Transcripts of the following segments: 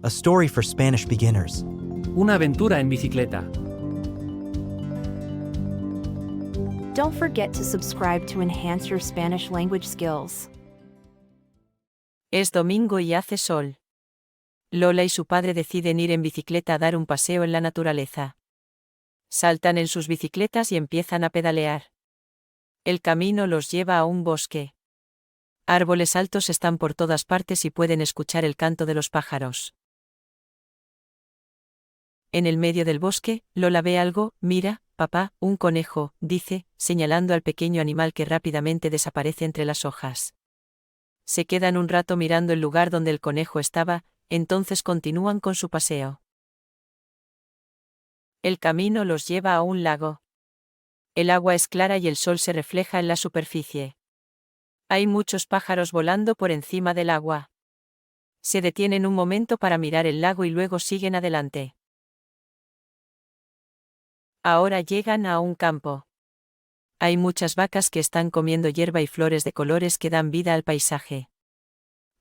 A story for Spanish beginners. Una aventura en bicicleta. Don't forget to subscribe to enhance your Spanish language skills. Es domingo y hace sol. Lola y su padre deciden ir en bicicleta a dar un paseo en la naturaleza. Saltan en sus bicicletas y empiezan a pedalear. El camino los lleva a un bosque. Árboles altos están por todas partes y pueden escuchar el canto de los pájaros. En el medio del bosque, Lola ve algo. Mira, papá, un conejo, dice, señalando al pequeño animal que rápidamente desaparece entre las hojas. Se quedan un rato mirando el lugar donde el conejo estaba, entonces continúan con su paseo. El camino los lleva a un lago. El agua es clara y el sol se refleja en la superficie. Hay muchos pájaros volando por encima del agua. Se detienen un momento para mirar el lago y luego siguen adelante. Ahora llegan a un campo. Hay muchas vacas que están comiendo hierba y flores de colores que dan vida al paisaje.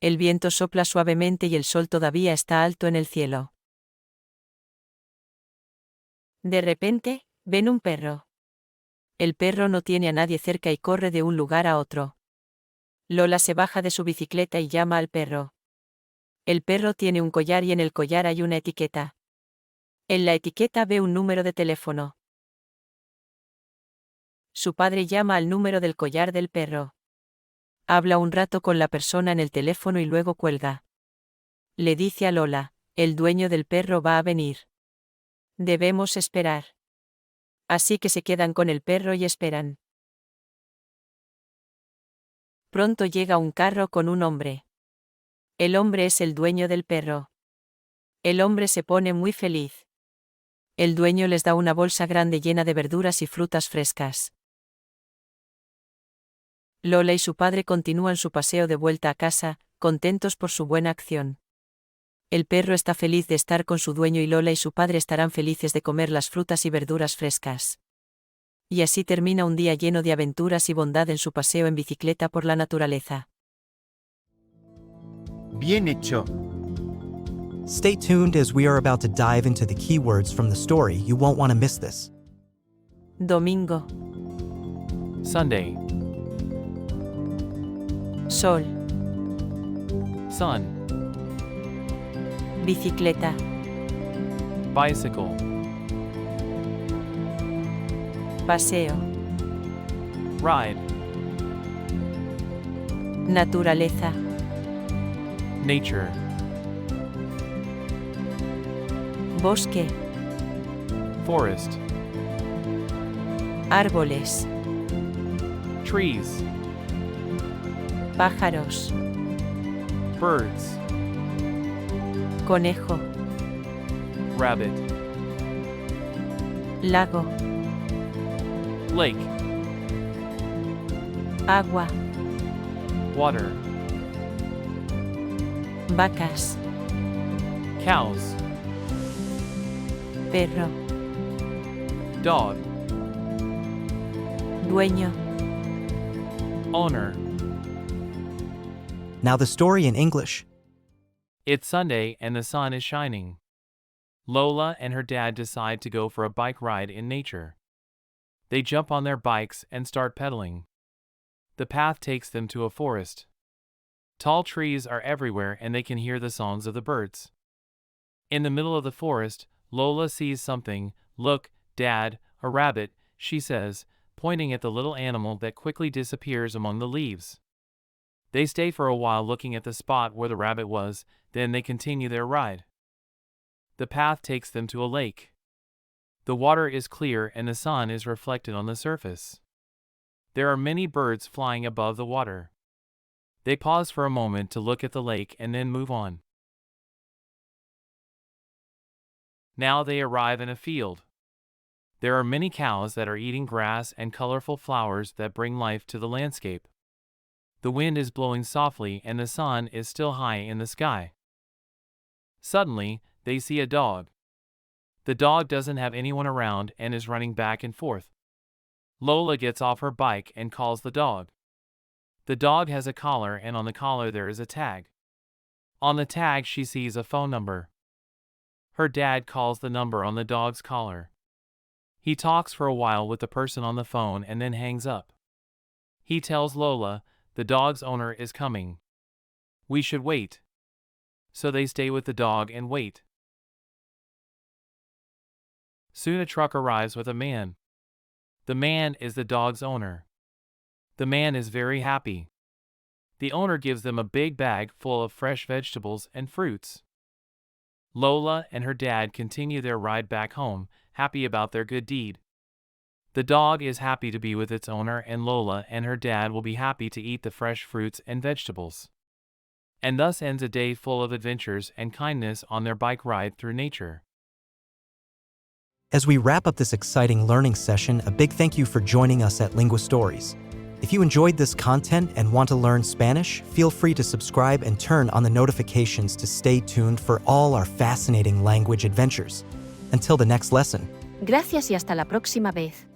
El viento sopla suavemente y el sol todavía está alto en el cielo. De repente, ven un perro. El perro no tiene a nadie cerca y corre de un lugar a otro. Lola se baja de su bicicleta y llama al perro. El perro tiene un collar y en el collar hay una etiqueta. En la etiqueta ve un número de teléfono. Su padre llama al número del collar del perro. Habla un rato con la persona en el teléfono y luego cuelga. Le dice a Lola, el dueño del perro va a venir. Debemos esperar. Así que se quedan con el perro y esperan. Pronto llega un carro con un hombre. El hombre es el dueño del perro. El hombre se pone muy feliz. El dueño les da una bolsa grande llena de verduras y frutas frescas. Lola y su padre continúan su paseo de vuelta a casa, contentos por su buena acción. El perro está feliz de estar con su dueño y Lola y su padre estarán felices de comer las frutas y verduras frescas. Y así termina un día lleno de aventuras y bondad en su paseo en bicicleta por la naturaleza. Bien hecho. Stay tuned as we are about to dive into the keywords from the story. You won't want to miss this. Domingo. Sunday. Sol. Sun. Bicicleta. Bicycle. Paseo. Ride. Naturaleza. Nature. Bosque. Forest. Árboles. Trees. Pájaros. Birds. Conejo. Rabbit. Lago. Lake. Agua. Water. Vacas. Cows. Perro. Dog. Dueño. Owner. Now the story in English. It's Sunday and the sun is shining. Lola and her dad decide to go for a bike ride in nature. They jump on their bikes and start pedaling. The path takes them to a forest. Tall trees are everywhere and they can hear the songs of the birds. In the middle of the forest, Lola sees something. Look, Dad, a rabbit, she says, pointing at the little animal that quickly disappears among the leaves. They stay for a while looking at the spot where the rabbit was, then they continue their ride. The path takes them to a lake. The water is clear and the sun is reflected on the surface. There are many birds flying above the water. They pause for a moment to look at the lake and then move on. Now they arrive in a field. There are many cows that are eating grass and colorful flowers that bring life to the landscape. The wind is blowing softly and the sun is still high in the sky. Suddenly, they see a dog. The dog doesn't have anyone around and is running back and forth. Lola gets off her bike and calls the dog. The dog has a collar and on the collar there is a tag. On the tag, she sees a phone number. Her dad calls the number on the dog's collar. He talks for a while with the person on the phone and then hangs up. He tells Lola, the dog's owner is coming. We should wait. So they stay with the dog and wait. Soon a truck arrives with a man. The man is the dog's owner. The man is very happy. The owner gives them a big bag full of fresh vegetables and fruits. Lola and her dad continue their ride back home, happy about their good deed. The dog is happy to be with its owner, and Lola and her dad will be happy to eat the fresh fruits and vegetables. And thus ends a day full of adventures and kindness on their bike ride through nature. As we wrap up this exciting learning session, a big thank you for joining us at LinguaStories. If you enjoyed this content and want to learn Spanish, feel free to subscribe and turn on the notifications to stay tuned for all our fascinating language adventures. Until the next lesson. Gracias y hasta la próxima vez.